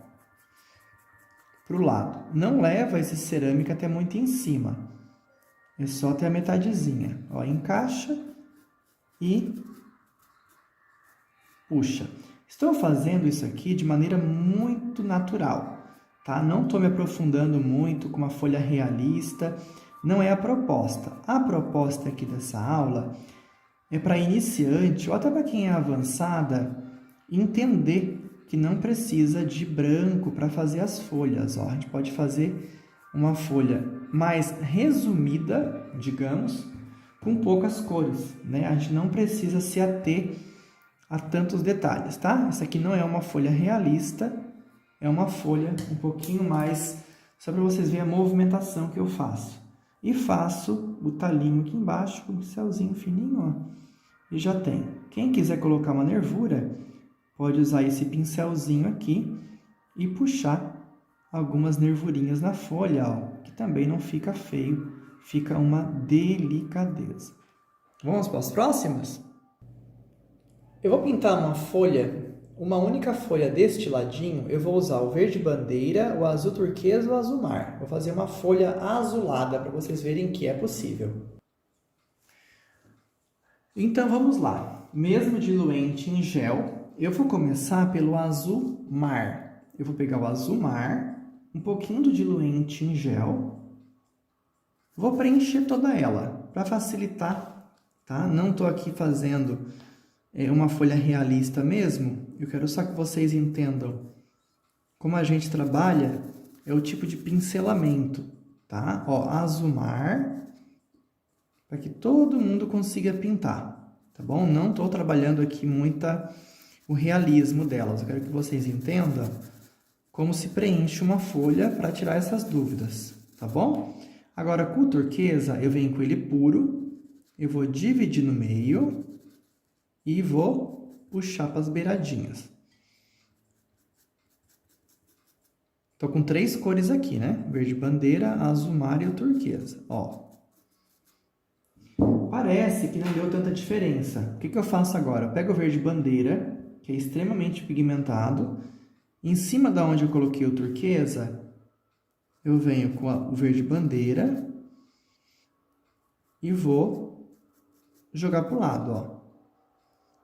pro lado. Não leva esse cerâmica até muito em cima. É só até a metadezinha. Ó, encaixa e puxa. Estou fazendo isso aqui de maneira muito natural, tá? Não estou me aprofundando muito com uma folha realista. Não é a proposta. A proposta aqui dessa aula é para iniciante, ou até para quem é avançada, entender que não precisa de branco para fazer as folhas. Ó, a gente pode fazer uma folha mais resumida, digamos, com poucas cores, né? A gente não precisa se ater a tantos detalhes, tá? Essa aqui não é uma folha realista, é uma folha um pouquinho mais, só para vocês verem a movimentação que eu faço. E faço o talinho aqui embaixo com um pincelzinho fininho, ó. E já tem. Quem quiser colocar uma nervura, pode usar esse pincelzinho aqui e puxar algumas nervurinhas na folha, ó, que também não fica feio, fica uma delicadeza. Vamos para as próximas? Eu vou pintar uma folha, uma única folha deste ladinho. Eu vou usar o verde bandeira, o azul turquesa e o azul mar. Vou fazer uma folha azulada para vocês verem que é possível. Então vamos lá. Mesmo diluente em gel, eu vou começar pelo azul mar. Eu vou pegar o azul mar, um pouquinho do diluente em gel. Vou preencher toda ela para facilitar, tá? Não estou aqui fazendo uma folha realista mesmo. Eu quero só que vocês entendam como a gente trabalha, é o tipo de pincelamento, tá? Ó, azul mar, para que todo mundo consiga pintar, tá bom? Não estou trabalhando aqui o realismo delas. Eu quero que vocês entendam como se preenche uma folha para tirar essas dúvidas, tá bom? Agora, com o turquesa, eu venho com ele puro, eu vou dividir no meio e vou puxar para as beiradinhas. Tô com 3 cores aqui, né? Verde bandeira, azul mar e o turquesa, ó. Parece que não deu tanta diferença. O que eu faço agora? Eu pego o verde bandeira, que é extremamente pigmentado. Em cima da onde eu coloquei o turquesa, eu venho com o verde bandeira e vou jogar para o lado, ó.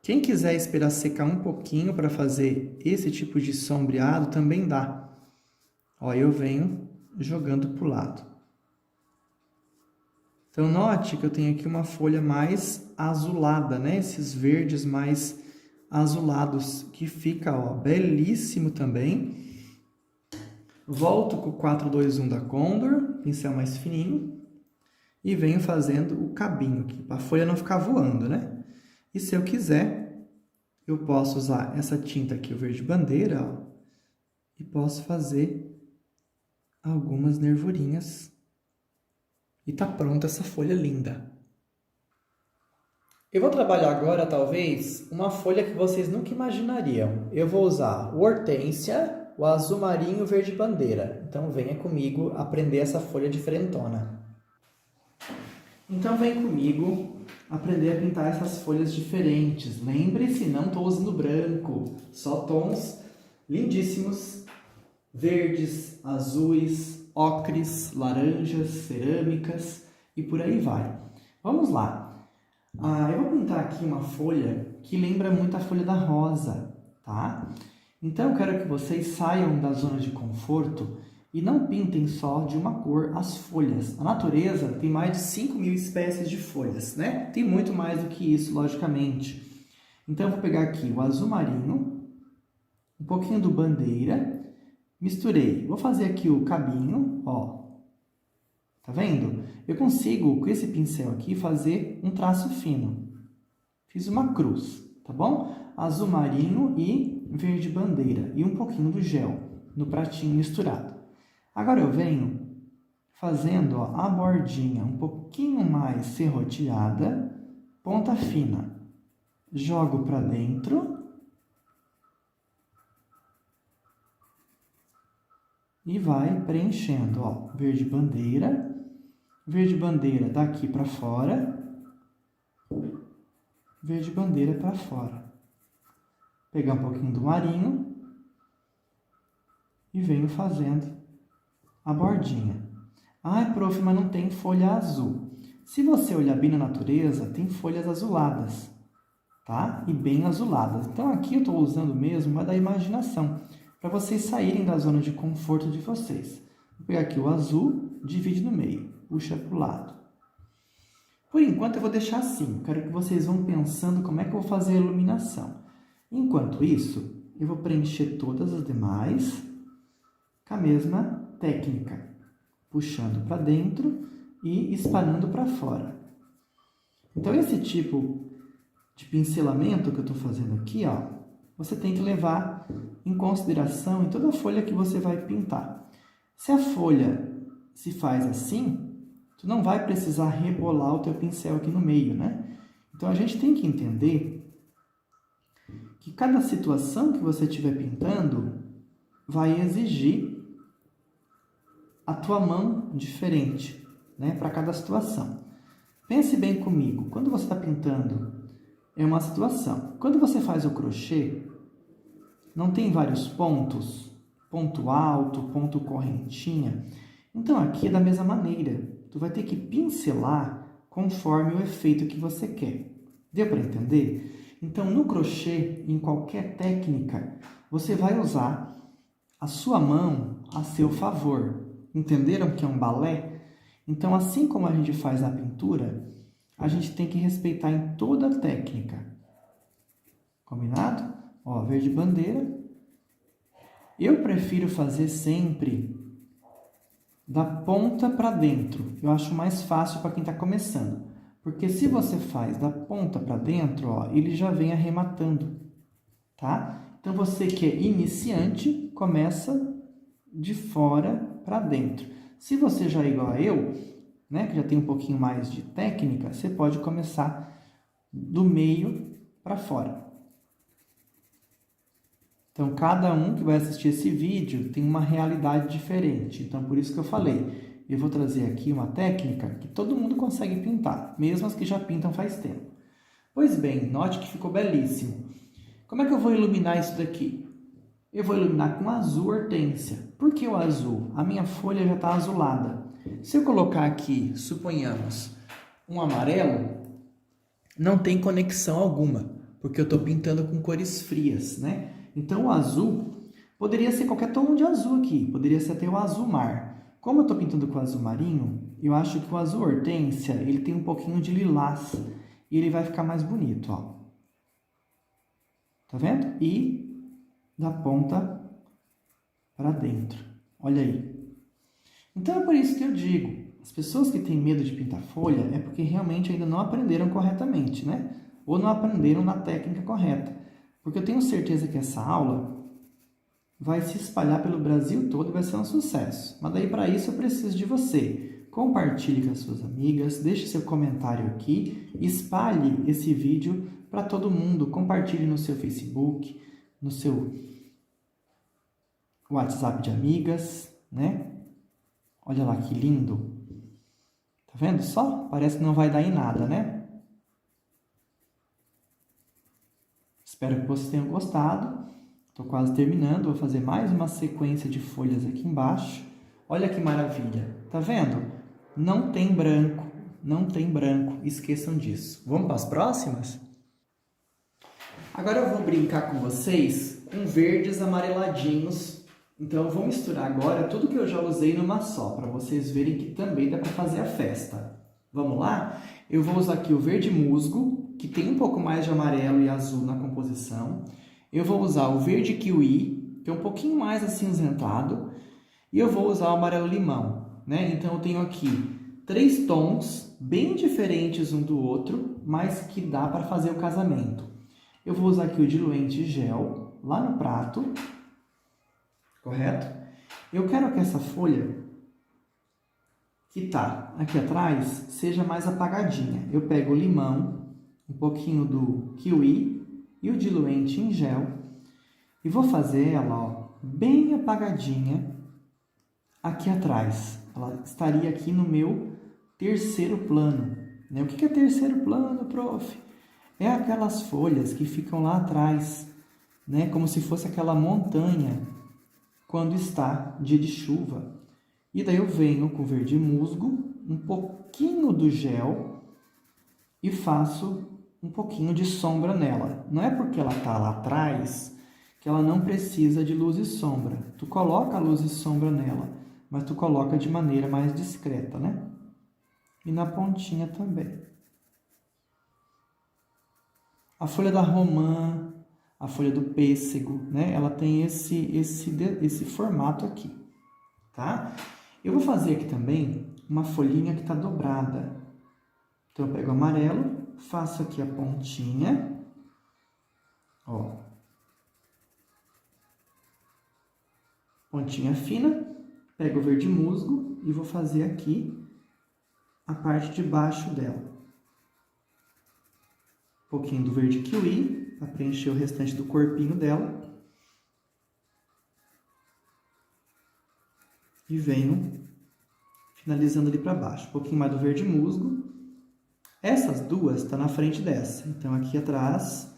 Quem quiser esperar secar um pouquinho para fazer esse tipo de sombreado, também dá. Ó, eu venho jogando para o lado. Então, note que eu tenho aqui uma folha mais azulada, né? Esses verdes mais azulados, que fica, ó, belíssimo também. Volto com o 421 da Condor, pincel mais fininho, e venho fazendo o cabinho aqui, para a folha não ficar voando, né? E se eu quiser, eu posso usar essa tinta aqui, o verde bandeira, ó, e posso fazer algumas nervurinhas. E tá pronta essa folha linda. Eu vou trabalhar agora, talvez, uma folha que vocês nunca imaginariam. Eu vou usar o hortênsia, o azul marinho e o verde bandeira. Então venha comigo aprender essa folha diferentona. Então vem comigo aprender a pintar essas folhas diferentes. Lembre-se, não estou usando branco, só tons lindíssimos, verdes, azuis, ocres, laranjas, cerâmicas e por aí vai. Vamos lá. Eu vou pintar aqui uma folha que lembra muito a folha da rosa, tá? Então eu quero que vocês saiam da zona de conforto e não pintem só de uma cor as folhas. A natureza tem mais de 5.000 espécies de folhas, né? Tem muito mais do que isso, logicamente. Então eu vou pegar aqui o azul marinho, um pouquinho do bandeira, misturei. Vou fazer aqui o cabinho, ó. Tá vendo? Eu consigo, com esse pincel aqui, fazer um traço fino. Fiz uma cruz, tá bom? Azul marinho e verde bandeira. E um pouquinho do gel no pratinho misturado. Agora eu venho fazendo, ó, a bordinha um pouquinho mais serroteada, ponta fina. Jogo para dentro. E vai preenchendo, ó, verde bandeira daqui para fora, verde bandeira para fora. Pegar um pouquinho do marinho e venho fazendo a bordinha. Ai, prof, mas não tem folha azul. Se você olhar bem na natureza, tem folhas azuladas, tá? E bem azuladas. Então aqui eu estou usando mesmo uma da imaginação, para vocês saírem da zona de conforto de vocês. Vou pegar aqui o azul, divide no meio, puxa para o lado. Por enquanto eu vou deixar assim, quero que vocês vão pensando como é que eu vou fazer a iluminação. Enquanto isso, eu vou preencher todas as demais com a mesma técnica, puxando para dentro e espalhando para fora. Então esse tipo de pincelamento que eu estou fazendo aqui, ó, você tem que levar em consideração em toda a folha que você vai pintar. Se a folha se faz assim, tu não vai precisar rebolar o teu pincel aqui no meio, né? Então a gente tem que entender que cada situação que você estiver pintando vai exigir a tua mão diferente, né? Para cada situação. Pense bem comigo, quando você está pintando é uma situação. Quando você faz o crochê, não tem vários pontos, ponto alto, ponto correntinha. Então aqui é da mesma maneira. Tu vai ter que pincelar conforme o efeito que você quer. Deu para entender? Então no crochê, em qualquer técnica, você vai usar a sua mão a seu favor. Entenderam que é um balé? Então assim como a gente faz a pintura, a gente tem que respeitar em toda a técnica. Combinado? Ó, verde bandeira. Eu prefiro fazer sempre da ponta para dentro. Eu acho mais fácil para quem está começando. Porque se você faz da ponta para dentro, ó, ele já vem arrematando, tá? Então você que é iniciante, começa de fora para dentro. Se você já é igual a eu, né, que já tem um pouquinho mais de técnica, você pode começar do meio para fora. Então, cada um que vai assistir esse vídeo tem uma realidade diferente. Então, por isso que eu falei, eu vou trazer aqui uma técnica que todo mundo consegue pintar, mesmo as que já pintam faz tempo. Pois bem, note que ficou belíssimo. Como é que eu vou iluminar isso daqui? Eu vou iluminar com azul hortênsia. Por que o azul? A minha folha já está azulada. Se eu colocar aqui, suponhamos, um amarelo, não tem conexão alguma, porque eu estou pintando com cores frias, né? Então, o azul poderia ser qualquer tom de azul aqui, poderia ser até o azul mar. Como eu estou pintando com azul marinho, eu acho que o azul hortênsia, ele tem um pouquinho de lilás e ele vai ficar mais bonito, ó. Tá vendo? E da ponta para dentro. Olha aí. Então, é por isso que eu digo, as pessoas que têm medo de pintar folha é porque realmente ainda não aprenderam corretamente, né? Ou não aprenderam na técnica correta. porque eu tenho certeza que essa aula vai se espalhar pelo Brasil todo e vai ser um sucesso. Mas daí para isso eu preciso de você. Compartilhe com as suas amigas, deixe seu comentário aqui, espalhe esse vídeo para todo mundo, compartilhe no seu Facebook, no seu WhatsApp de amigas, né? Olha lá que lindo. Tá vendo só? Parece que não vai dar em nada, né? Espero que vocês tenham gostado. Estou quase terminando, vou fazer mais uma sequência de folhas aqui embaixo. Olha que maravilha, tá vendo? Não tem branco, não tem branco, esqueçam disso. Vamos para as próximas? Agora eu vou brincar com vocês com verdes amareladinhos. Então eu vou misturar agora tudo que eu já usei numa só, para vocês verem que também dá para fazer a festa. Vamos lá? Eu vou usar aqui o verde musgo, que tem um pouco mais de amarelo e azul na composição. Eu vou usar o verde kiwi, que é um pouquinho mais acinzentado. E eu vou usar o amarelo limão, né? Então eu tenho aqui 3 tons bem diferentes um do outro, mas que dá para fazer o casamento. Eu vou usar aqui o diluente gel, lá no prato, correto? Eu quero que essa folha que tá aqui atrás seja mais apagadinha. Eu pego o limão, um pouquinho do kiwi e o diluente em gel e vou fazer ela, ó, bem apagadinha aqui atrás. Ela estaria aqui no meu terceiro plano, né? O que é terceiro plano, prof? É aquelas folhas que ficam lá atrás, né? Como se fosse aquela montanha quando está dia de chuva. E daí eu venho com verde musgo, um pouquinho do gel e faço um pouquinho de sombra nela. Não é porque ela está lá atrás que ela não precisa de luz e sombra. Tu coloca a luz e sombra nela, mas tu coloca de maneira mais discreta, né? E na pontinha também. A folha da romã, a folha do pêssego, né? Ela tem esse formato aqui, tá? Eu vou fazer aqui também uma folhinha que está dobrada. Então, eu pego o amarelo, faço aqui a pontinha, ó. Pontinha fina, pego o verde musgo e vou fazer aqui a parte de baixo dela. Um pouquinho do verde kiwi, para preencher o restante do corpinho dela. E venho finalizando ali para baixo. Um pouquinho mais do verde musgo. Essas duas estão na frente dessa. Então, aqui atrás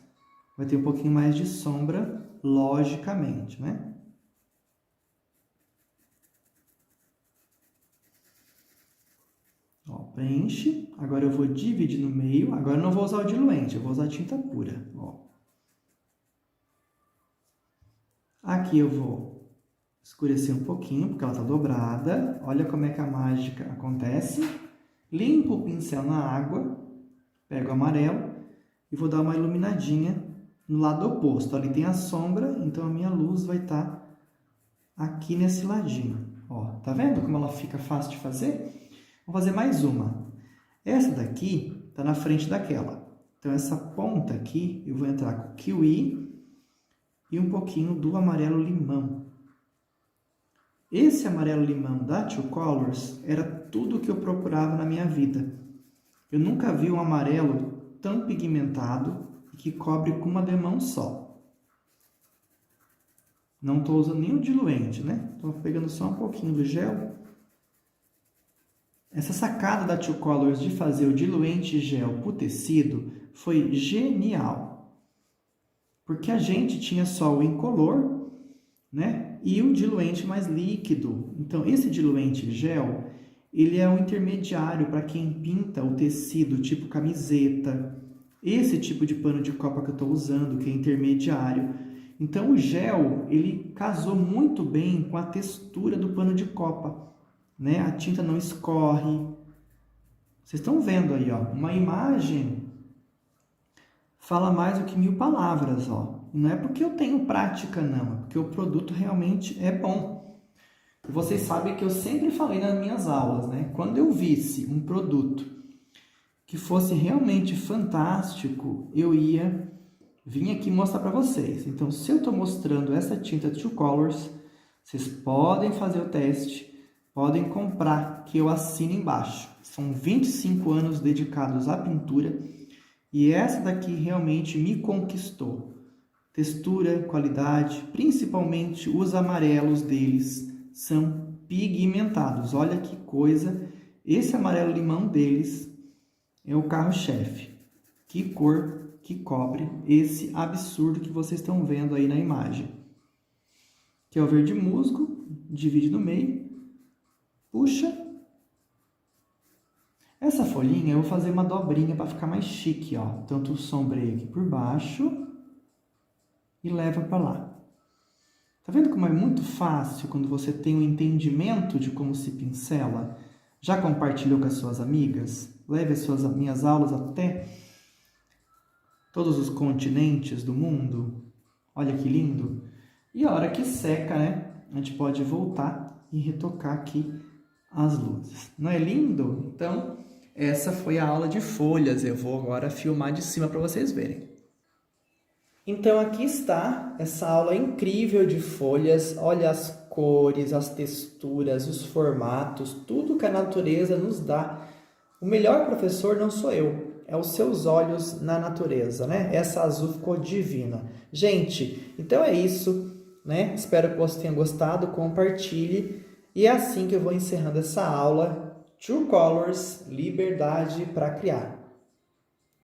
vai ter um pouquinho mais de sombra, logicamente, né? Ó, preenche. Agora eu vou dividir no meio. Agora eu não vou usar o diluente, eu vou usar a tinta pura. Ó. Aqui eu vou escurecer um pouquinho, porque ela está dobrada. Olha como é que a mágica acontece. Limpo o pincel na água, pego o amarelo e vou dar uma iluminadinha no lado oposto. Ali tem a sombra, então a minha luz vai estar aqui nesse ladinho. Ó, tá vendo como ela fica fácil de fazer? Vou fazer mais uma. Essa daqui está na frente daquela. Então, essa ponta aqui, eu vou entrar com kiwi e um pouquinho do amarelo limão. Esse amarelo limão da Two Colors era tudo que eu procurava na minha vida. Eu nunca vi um amarelo tão pigmentado e que cobre com uma demão só. Não estou usando nenhum diluente, né? Estou pegando só um pouquinho do gel. Essa sacada da Two Colors de fazer o diluente gel para o tecido foi genial. Porque a gente tinha só o incolor, né? E o diluente mais líquido. Então, esse diluente gel, ele é um intermediário para quem pinta o tecido, tipo camiseta. Esse tipo de pano de copa que eu estou usando, que é intermediário. Então, o gel, ele casou muito bem com a textura do pano de copa, né? A tinta não escorre. Vocês estão vendo aí, ó, uma imagem fala mais do que 1000 palavras, ó. Não é porque eu tenho prática, não, é porque o produto realmente é bom. Vocês sabem que eu sempre falei nas minhas aulas, né? Quando eu visse um produto que fosse realmente fantástico, eu ia vim aqui mostrar para vocês. Então, se eu estou mostrando essa tinta True Colors, vocês podem fazer o teste, podem comprar, que eu assino embaixo. São 25 anos dedicados à pintura e essa daqui realmente me conquistou. Textura, qualidade, principalmente os amarelos deles são pigmentados. Olha que coisa! Esse amarelo limão deles é o carro-chefe. Que cor que cobre esse absurdo que vocês estão vendo aí na imagem. Que é o verde musgo, divide no meio, puxa. Essa folhinha eu vou fazer uma dobrinha para ficar mais chique, ó. Tanto o sombreio aqui por baixo e leva para lá. Tá vendo como é muito fácil quando você tem um entendimento de como se pincela? Já compartilhou com as suas amigas? Leve as minhas aulas até todos os continentes do mundo. Olha que lindo! E a hora que seca, né? A gente pode voltar e retocar aqui as luzes. Não é lindo? Então, essa foi a aula de folhas. Eu vou agora filmar de cima para vocês verem. Então, aqui está essa aula incrível de folhas. Olha as cores, as texturas, os formatos, tudo que a natureza nos dá. O melhor professor não sou eu. É os seus olhos na natureza, né? Essa azul ficou divina. Gente, então é isso, né? Espero que você tenha gostado, compartilhe. E é assim que eu vou encerrando essa aula. True Colors, liberdade para criar.